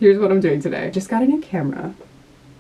Here's what I'm doing today. Just got a new camera,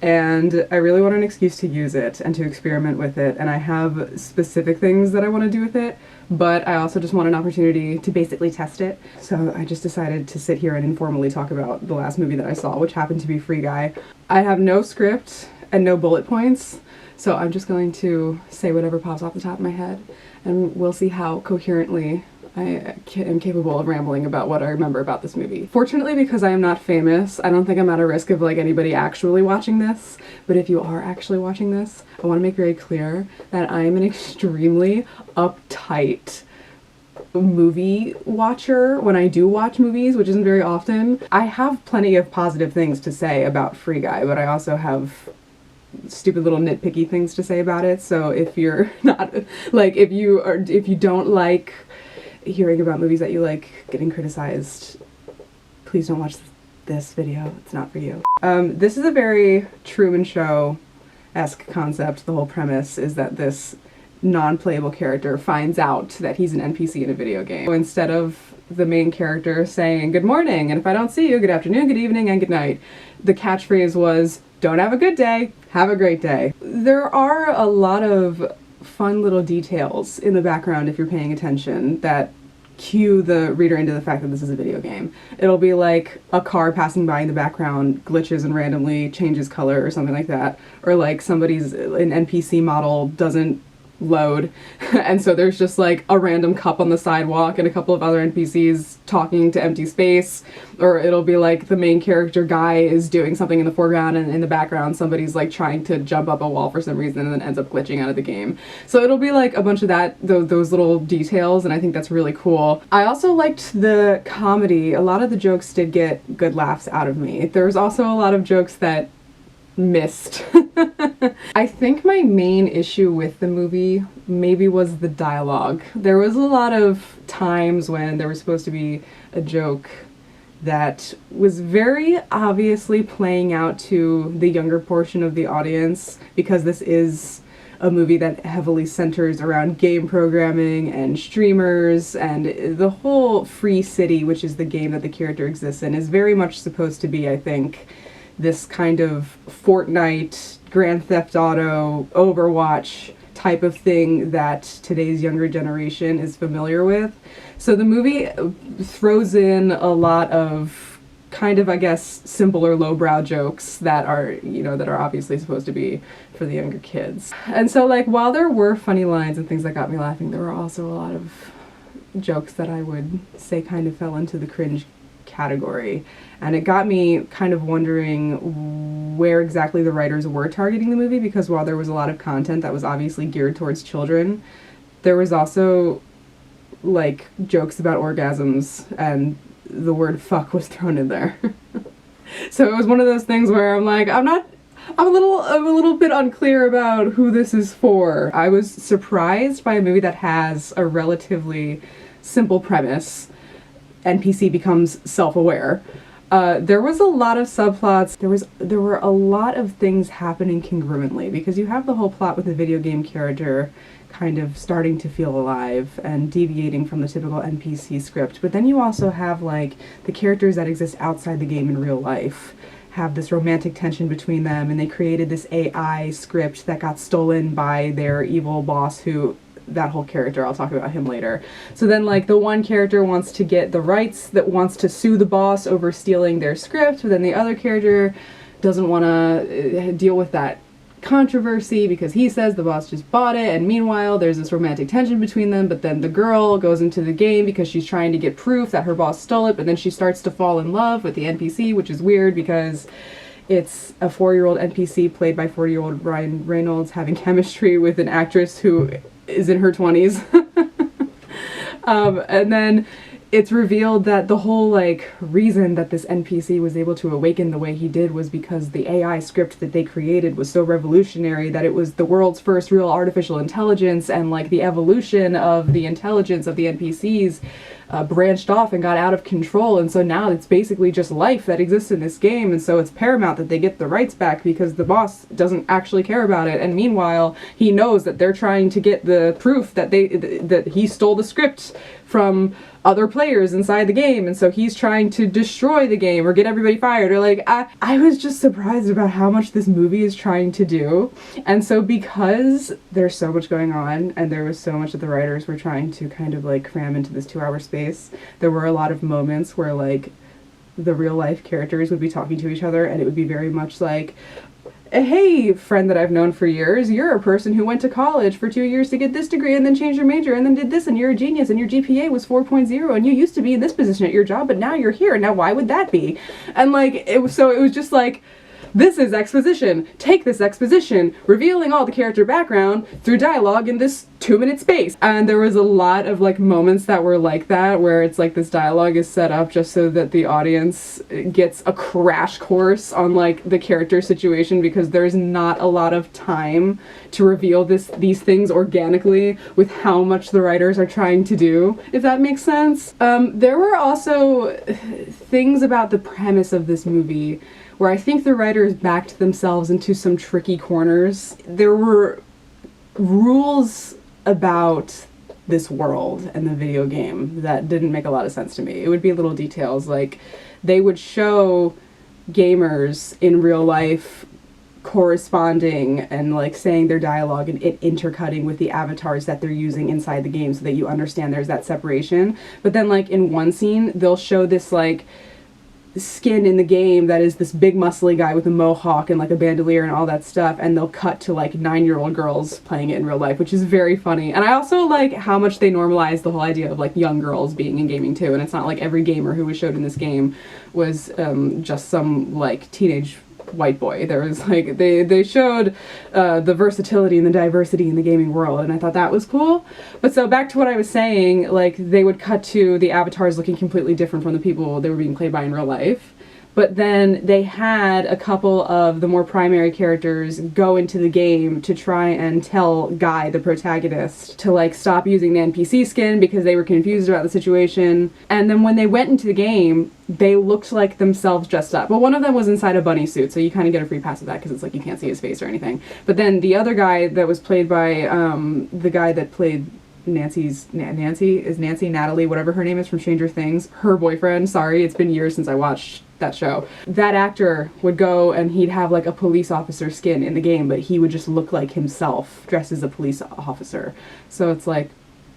and I really want an excuse to use it and to experiment with it, and I have specific things that I want to do with it, but I also just want an opportunity to basically test it. So I just decided to sit here and informally talk about the last movie that I saw, which happened to be Free Guy. I have no script and no bullet points, so I'm just going to say whatever pops off the top of my head, and we'll see how coherently I am capable of rambling about what I remember about this movie. Fortunately, because I am not famous, I don't think I'm at a risk of like anybody actually watching this, but if you are actually watching this, I want to make very clear that I am an extremely uptight movie watcher when I do watch movies, which isn't very often. I have plenty of positive things to say about Free Guy, but I also have stupid little nitpicky things to say about it, so if you're not, like, if you don't like hearing about movies that you like getting criticized, please don't watch this video. It's not for you. This is a very Truman Show-esque concept. The whole premise is that this non-playable character finds out that he's an NPC in a video game. So instead of the main character saying, "Good morning, and if I don't see you, good afternoon, good evening, and good night," the catchphrase was, "Don't have a good day, have a great day." There are a lot of fun little details in the background if you're paying attention that cue the reader into the fact that this is a video game. It'll be like a car passing by in the background glitches and randomly changes color or something like that, or like an NPC model doesn't load and so there's just like a random cup on the sidewalk and a couple of other NPCs talking to empty space, or it'll be like the main character guy is doing something in the foreground and in the background somebody's like trying to jump up a wall for some reason and then ends up glitching out of the game. So it'll be like a bunch of those little details, and I think that's really cool. I also liked the comedy. A lot of the jokes did get good laughs out of me. There was also a lot of jokes that missed. I think my main issue with the movie maybe was the dialogue. There was a lot of times when there was supposed to be a joke that was very obviously playing out to the younger portion of the audience, because this is a movie that heavily centers around game programming and streamers, and the whole Free City, which is the game that the character exists in, is very much supposed to be, I think, this kind of Fortnite, Grand Theft Auto, Overwatch type of thing that today's younger generation is familiar with. So the movie throws in a lot of kind of, I guess, simple or lowbrow jokes that are, that are obviously supposed to be for the younger kids. And so, like, while there were funny lines and things that got me laughing, there were also a lot of jokes that I would say kind of fell into the cringe category, and it got me kind of wondering where exactly the writers were targeting the movie, because while there was a lot of content that was obviously geared towards children, there was also like jokes about orgasms, and the word fuck was thrown in there. So it was one of those things where I'm like, I'm a little bit unclear about who this is for. I was surprised by a movie that has a relatively simple premise. NPC becomes self-aware. There was a lot of subplots. There were a lot of things happening congruently, because you have the whole plot with the video game character kind of starting to feel alive and deviating from the typical NPC script, but then you also have like the characters that exist outside the game in real life have this romantic tension between them, and they created this AI script that got stolen by their evil boss, who that whole character, I'll talk about him later. So then, like, the one character wants to get the rights, that wants to sue the boss over stealing their script, but then the other character doesn't want to deal with that controversy because he says the boss just bought it, and meanwhile there's this romantic tension between them, but then the girl goes into the game because she's trying to get proof that her boss stole it, but then she starts to fall in love with the NPC, which is weird because it's a 4-year-old NPC played by 40-year-old Ryan Reynolds having chemistry with an actress who is in her 20s. And then it's revealed that the whole, like, reason that this NPC was able to awaken the way he did was because the AI script that they created was so revolutionary that it was the world's first real artificial intelligence, and, like, the evolution of the intelligence of the NPCs branched off and got out of control, and so now it's basically just life that exists in this game, and so it's paramount that they get the rights back because the boss doesn't actually care about it, and meanwhile he knows that they're trying to get the proof that he stole the script from other players inside the game, and so he's trying to destroy the game or get everybody fired, or like I was just surprised about how much this movie is trying to do. And so because there's so much going on and there was so much that the writers were trying to kind of like cram into this 2-hour space, there were a lot of moments where like the real life characters would be talking to each other, and it would be very much like, hey, friend that I've known for years, you're a person who went to college for 2 years to get this degree and then changed your major and then did this, and you're a genius, and your GPA was 4.0, and you used to be in this position at your job, but now you're here. Now why would that be? And like it was just like, this is exposition. Take this exposition, revealing all the character background through dialogue in this 2-minute space. And there was a lot of like moments that were like that, where it's like this dialogue is set up just so that the audience gets a crash course on like the character situation, because there's not a lot of time to reveal these things organically with how much the writers are trying to do, if that makes sense. There were also things about the premise of this movie where I think the writers backed themselves into some tricky corners. There were rules about this world and the video game that didn't make a lot of sense to me. It would be little details, like they would show gamers in real life corresponding and like saying their dialogue and it intercutting with the avatars that they're using inside the game, so that you understand there's that separation. But then like in one scene, they'll show this like skin in the game that is this big muscly guy with a mohawk and like a bandolier and all that stuff, and they'll cut to like 9-year-old girls playing it in real life, which is very funny. And I also like how much they normalize the whole idea of like young girls being in gaming too, and it's not like every gamer who was showed in this game was just some like teenage white boy. There was like they showed the versatility and the diversity in the gaming world, and I thought that was cool. But so back to what I was saying, like they would cut to the avatars looking completely different from the people they were being played by in real life. But then they had a couple of the more primary characters go into the game to try and tell Guy, the protagonist, to like stop using the NPC skin because they were confused about the situation. And then when they went into the game, they looked like themselves dressed up. Well, one of them was inside a bunny suit, so you kind of get a free pass with that because it's like you can't see his face or anything. But then the other guy that was played by the guy that played Natalie, whatever her name is from Stranger Things, her boyfriend, sorry, it's been years since I watched that show. That actor would go and he'd have like a police officer skin in the game, but he would just look like himself dressed as a police officer. So it's like,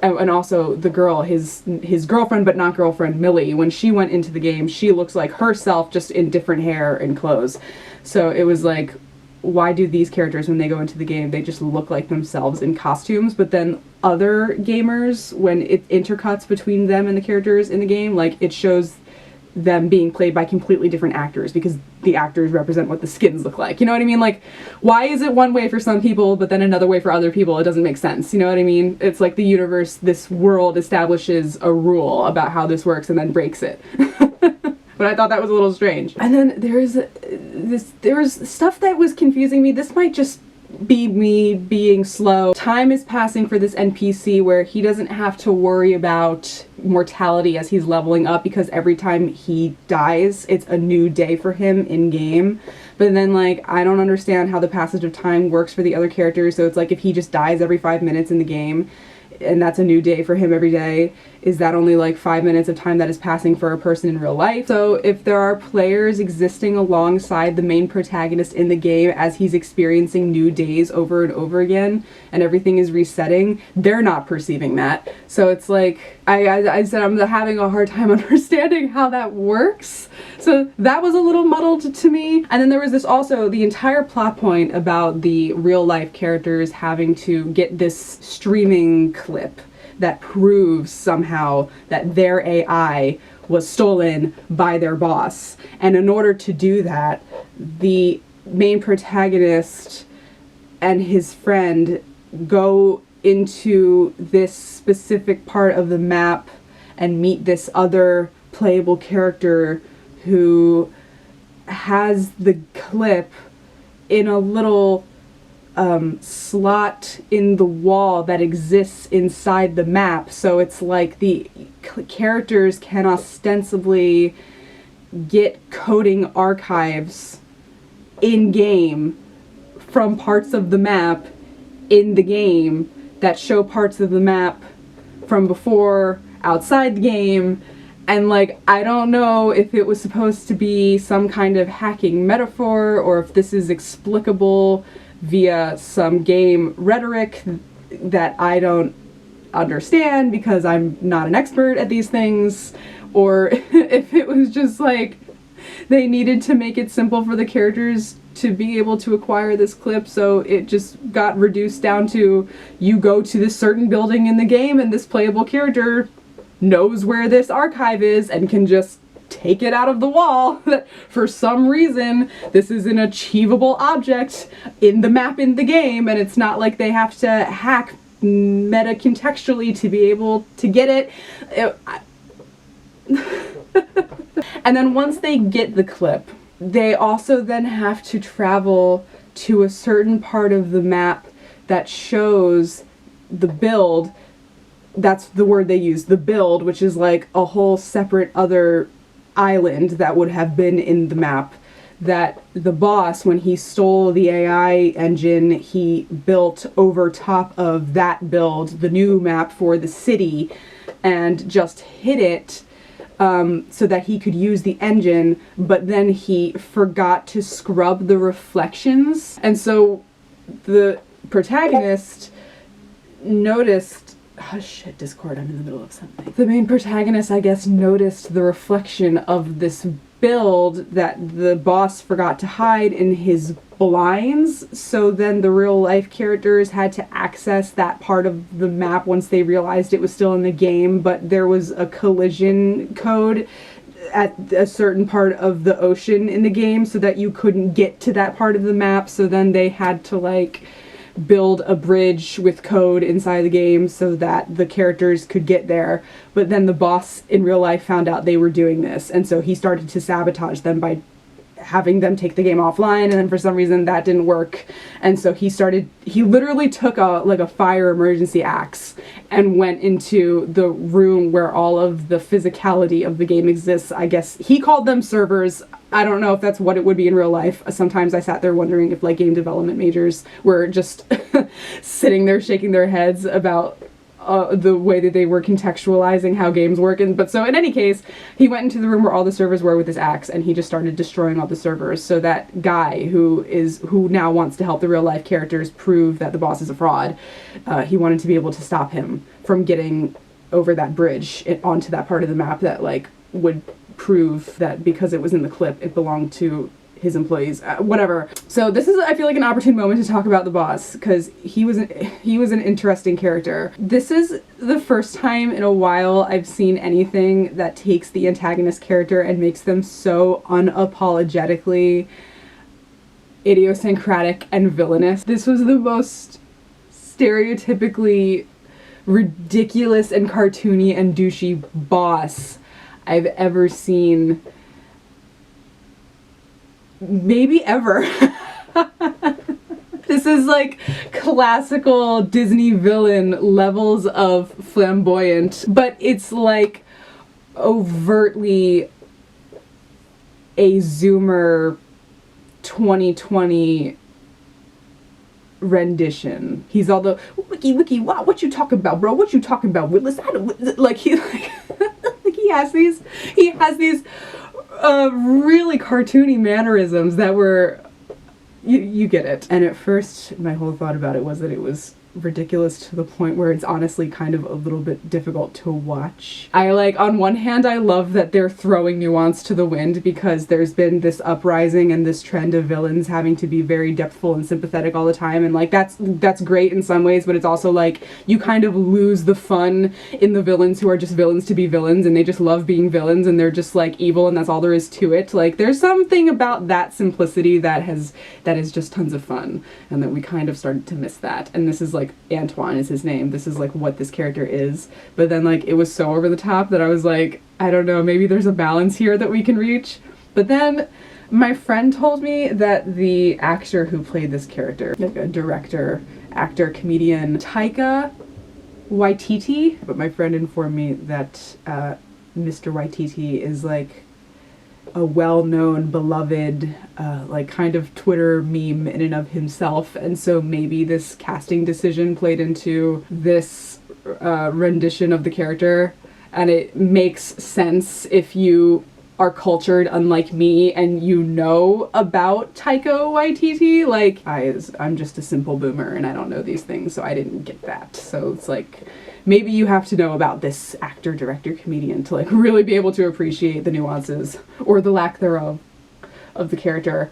and also the girl, his girlfriend but not girlfriend, Millie, when she went into the game, she looks like herself just in different hair and clothes. So it was like, why do these characters, when they go into the game, they just look like themselves in costumes, but then other gamers, when it intercuts between them and the characters in the game, like it shows them being played by completely different actors because the actors represent what the skins look like. You know what I mean? Like, why is it one way for some people but then another way for other people? It doesn't make sense. You know what I mean? It's like the universe, this world establishes a rule about how this works and then breaks it. But I thought that was a little strange. And then there was stuff that was confusing me. This might just be me being slow. Time is passing for this NPC where he doesn't have to worry about mortality as he's leveling up, because every time he dies, it's a new day for him in game. But then like, I don't understand how the passage of time works for the other characters. So it's like if he just dies every 5 minutes in the game, and that's a new day for him every day, is that only like 5 minutes of time that is passing for a person in real life? So if there are players existing alongside the main protagonist in the game as he's experiencing new days over and over again and everything is resetting, they're not perceiving that. So it's like, I said I'm having a hard time understanding how that works. So that was a little muddled to me. And then there was this also, the entire plot point about the real life characters having to get this streaming clip that proves somehow that their AI was stolen by their boss. And in order to do that, the main protagonist and his friend go into this specific part of the map and meet this other playable character who has the clip in a little slot in the wall that exists inside the map. So it's like the characters can ostensibly get coding archives in game from parts of the map in the game that show parts of the map from before outside the game. And like, I don't know if it was supposed to be some kind of hacking metaphor or if this is explicable via some game rhetoric that I don't understand because I'm not an expert at these things, or if it was just like they needed to make it simple for the characters to be able to acquire this clip, so it just got reduced down to you go to this certain building in the game and this playable character knows where this archive is and can just take it out of the wall. That for some reason this is an achievable object in the map in the game, and it's not like they have to hack meta contextually to be able to get it. And then once they get the clip, they also then have to travel to a certain part of the map that shows the build. That's the word they use, the build, which is like a whole separate other island that would have been in the map, that the boss, when he stole the AI engine, he built over top of that build the new map for the city and just hid it so that he could use the engine, but then he forgot to scrub the reflections. And so the protagonist noticed, oh shit, Discord, I'm in the middle of something. The main protagonist, I guess, noticed the reflection of this build that the boss forgot to hide in his blinds, so then the real life characters had to access that part of the map once they realized it was still in the game, but there was a collision code at a certain part of the ocean in the game so that you couldn't get to that part of the map, so then they had to like build a bridge with code inside the game so that the characters could get there. But then the boss in real life found out they were doing this, and so he started to sabotage them by having them take the game offline, and then for some reason that didn't work, and so he literally took a fire emergency axe and went into the room where all of the physicality of the game exists. I guess he called them servers. I don't know if that's what it would be in real life. Sometimes I sat there wondering if like game development majors were just sitting there shaking their heads about the way that they were contextualizing how games work. But so in any case, he went into the room where all the servers were with his axe, and he just started destroying all the servers. So that guy who now wants to help the real life characters prove that the boss is a fraud, he wanted to be able to stop him from getting over that bridge onto that part of the map that like would prove that because it was in the clip, it belonged to his employees, whatever. So this is, I feel like, an opportune moment to talk about the boss, because he was an interesting character. This is the first time in a while I've seen anything that takes the antagonist character and makes them so unapologetically idiosyncratic and villainous. This was the most stereotypically ridiculous and cartoony and douchey boss I've ever seen. Maybe ever. This is like classical Disney villain levels of flamboyant, but it's like overtly a Zoomer 2020 rendition. He's all the wiki wow, what you talking about, bro? What you talking about, Willis? I don't like he like he has these really cartoony mannerisms that were, you get it. And at first my whole thought about it was that it was ridiculous to the point where it's honestly kind of a little bit difficult to watch. I like, on one hand, I love that they're throwing nuance to the wind, because there's been this uprising and this trend of villains having to be very depthful and sympathetic all the time, and like that's great in some ways, but it's also like you kind of lose the fun in the villains who are just villains to be villains, and they just love being villains, and they're just like evil, and that's all there is to it. Like, there's something about that simplicity that is just tons of fun, and that we kind of started to miss that. And this is like, Antoine is his name. This is like what this character is. But then like it was so over the top that I was like, I don't know, maybe there's a balance here that we can reach. But then my friend told me that the actor who played this character, like a director, actor, comedian, Taika Waititi, but my friend informed me that Mr. Waititi is like a well-known, beloved, like kind of Twitter meme in and of himself, and so maybe this casting decision played into this rendition of the character. and it makes sense if you are cultured unlike me and you know about Taika Waititi. Like, I'm just a simple boomer and I don't know these things, so I didn't get that. So it's like, maybe you have to know about this actor, director, comedian to like really be able to appreciate the nuances, or the lack thereof, of the character.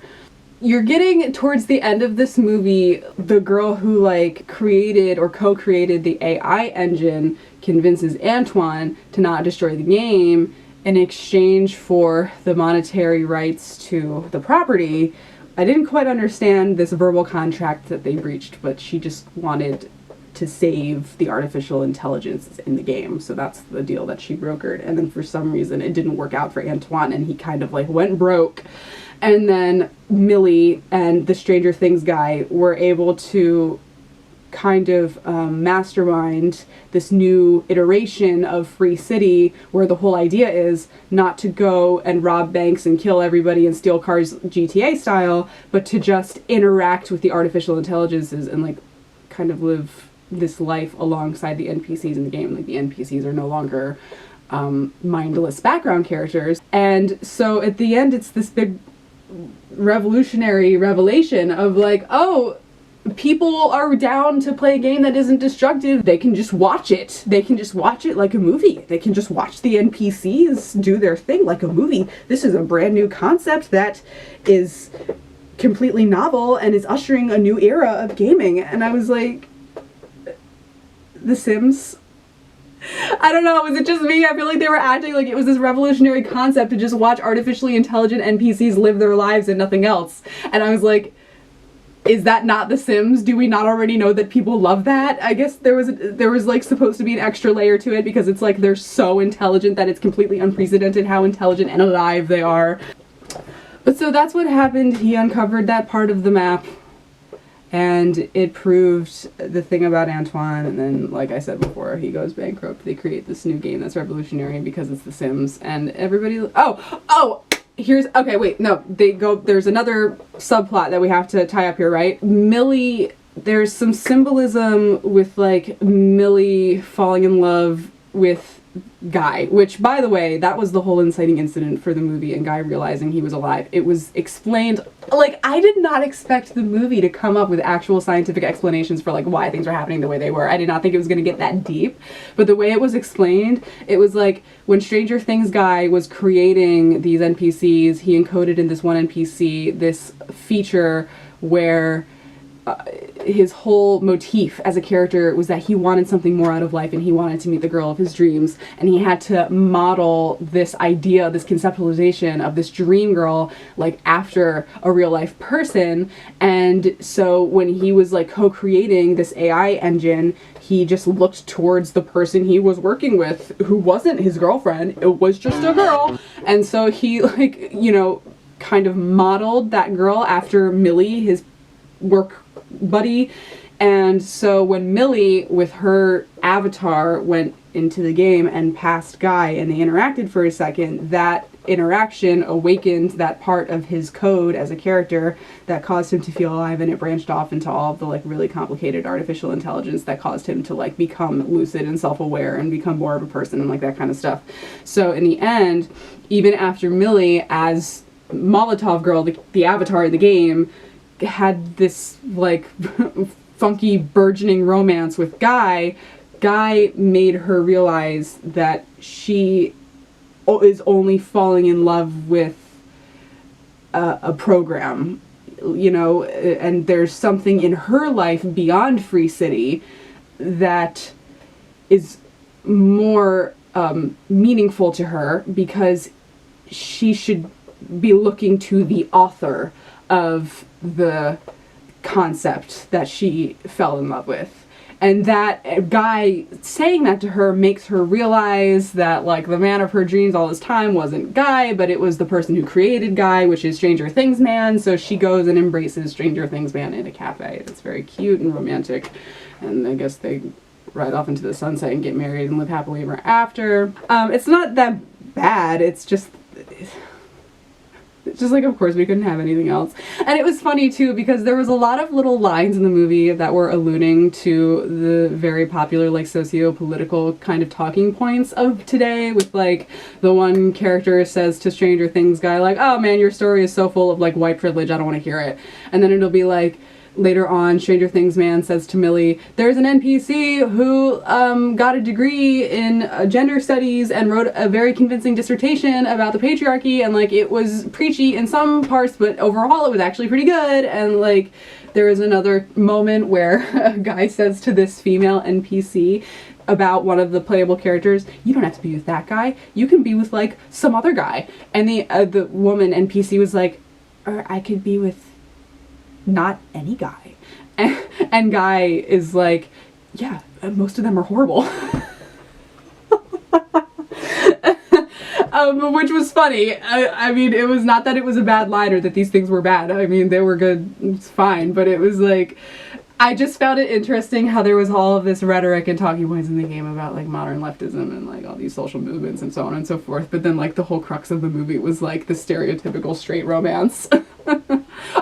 You're getting towards the end of this movie, the girl who like created or co-created the AI engine convinces Antoine to not destroy the game in exchange for the monetary rights to the property. I didn't quite understand this verbal contract that they breached, but she just wanted to save the artificial intelligence in the game. So that's the deal that she brokered. And then for some reason it didn't work out for Antoine and he kind of like went broke. And then Millie and the Stranger Things guy were able to kind of mastermind this new iteration of Free City, where the whole idea is not to go and rob banks and kill everybody and steal cars GTA style, but to just interact with the artificial intelligences and like kind of live this life alongside the NPCs in the game. Like, the NPCs are no longer mindless background characters. And so at the end it's this big revolutionary revelation of like, oh, people are down to play a game that isn't destructive. They can just watch it. They can just watch it like a movie. They can just watch the NPCs do their thing like a movie. This is a brand new concept that is completely novel and is ushering a new era of gaming. And I was like, The Sims? I don't know, was it just me? I feel like they were acting like it was this revolutionary concept to just watch artificially intelligent NPCs live their lives and nothing else. And I was like, is that not The Sims? Do we not already know that people love that? I guess there was like supposed to be an extra layer to it because it's like they're so intelligent that it's completely unprecedented how intelligent and alive they are. But so that's what happened. He uncovered that part of the map and it proved the thing about Antoine, and then, like I said before, he goes bankrupt. They create this new game that's revolutionary because it's The Sims, and everybody... There's another subplot that we have to tie up here, right? Millie, there's some symbolism with, like, Millie falling in love with Guy, which, by the way, that was the whole inciting incident for the movie, and Guy realizing he was alive. It was explained, like, I did not expect the movie to come up with actual scientific explanations for, like, why things were happening the way they were. I did not think it was going to get that deep, but the way it was explained, it was like, when Stranger Things Guy was creating these NPCs, he encoded in this one NPC this feature where his whole motif as a character was that he wanted something more out of life and he wanted to meet the girl of his dreams, and he had to model this idea, this conceptualization of this dream girl like after a real life person. And so when he was like co-creating this AI engine, he just looked towards the person he was working with, who wasn't his girlfriend, it was just a girl. And so he, like, you know, kind of modeled that girl after Millie, his work buddy. And so when Millie with her avatar went into the game and passed Guy and they interacted for a second, that interaction awakened that part of his code as a character that caused him to feel alive, and it branched off into all of the like really complicated artificial intelligence that caused him to like become lucid and self-aware and become more of a person and like that kind of stuff. So in the end, even after Millie as Molotov Girl, the avatar in the game, had this like funky burgeoning romance with Guy made her realize that she is only falling in love with a program, you know, and there's something in her life beyond Free City that is more meaningful to her, because she should be looking to the author of the concept that she fell in love with. And that Guy saying that to her makes her realize that like the man of her dreams all this time wasn't Guy, but it was the person who created Guy, which is Stranger Things Man. So she goes and embraces Stranger Things Man in a cafe. It's very cute and romantic, and I guess they ride off into the sunset and get married and live happily ever after. It's not that bad, it's just Just like, of course, we couldn't have anything else. And it was funny, too, because there was a lot of little lines in the movie that were alluding to the very popular, like, socio-political kind of talking points of today, with, like, the one character says to Stranger Things guy, like, oh, man, your story is so full of, like, white privilege, I don't want to hear it. And then it'll be, like, later on, Stranger Things man says to Millie, there's an NPC who got a degree in gender studies and wrote a very convincing dissertation about the patriarchy, and like it was preachy in some parts, but overall it was actually pretty good. And like there is another moment where a guy says to this female NPC about one of the playable characters, you don't have to be with that guy, you can be with like some other guy. And the woman NPC was like, or I could be with not any guy. And guy is like, yeah, most of them are horrible. Which was funny. I mean, it was not that it was a bad line or that these things were bad. I mean, they were good, it's fine, but it was like, I just found it interesting how there was all of this rhetoric and talking points in the game about like modern leftism and like all these social movements and so on and so forth, but then like the whole crux of the movie was like the stereotypical straight romance.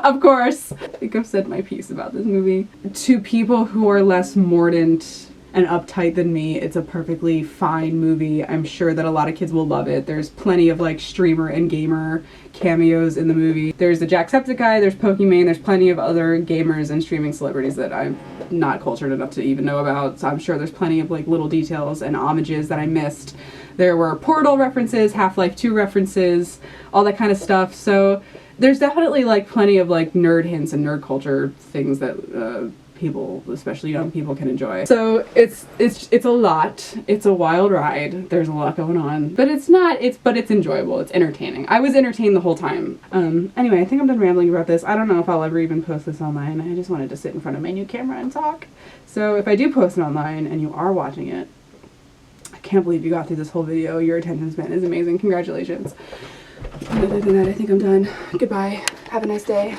Of course. I think I've said my piece about this movie. To people who are less mordant and uptight than me, it's a perfectly fine movie. I'm sure that a lot of kids will love it. There's plenty of like streamer and gamer cameos in the movie. There's the Jacksepticeye, there's Pokimane, there's plenty of other gamers and streaming celebrities that I'm not cultured enough to even know about, so I'm sure there's plenty of like little details and homages that I missed. There were Portal references, Half-Life 2 references, all that kind of stuff, so there's definitely like plenty of like nerd hints and nerd culture things that people, especially young people, can enjoy. So it's a lot. It's a wild ride. There's a lot going on, but it's enjoyable. It's entertaining. I was entertained the whole time. Anyway, I think I'm done rambling about this. I don't know if I'll ever even post this online. I just wanted to sit in front of my new camera and talk. So if I do post it online and you are watching it, I can't believe you got through this whole video. Your attention span is amazing. Congratulations. Other than that, I think I'm done. Goodbye. Have a nice day.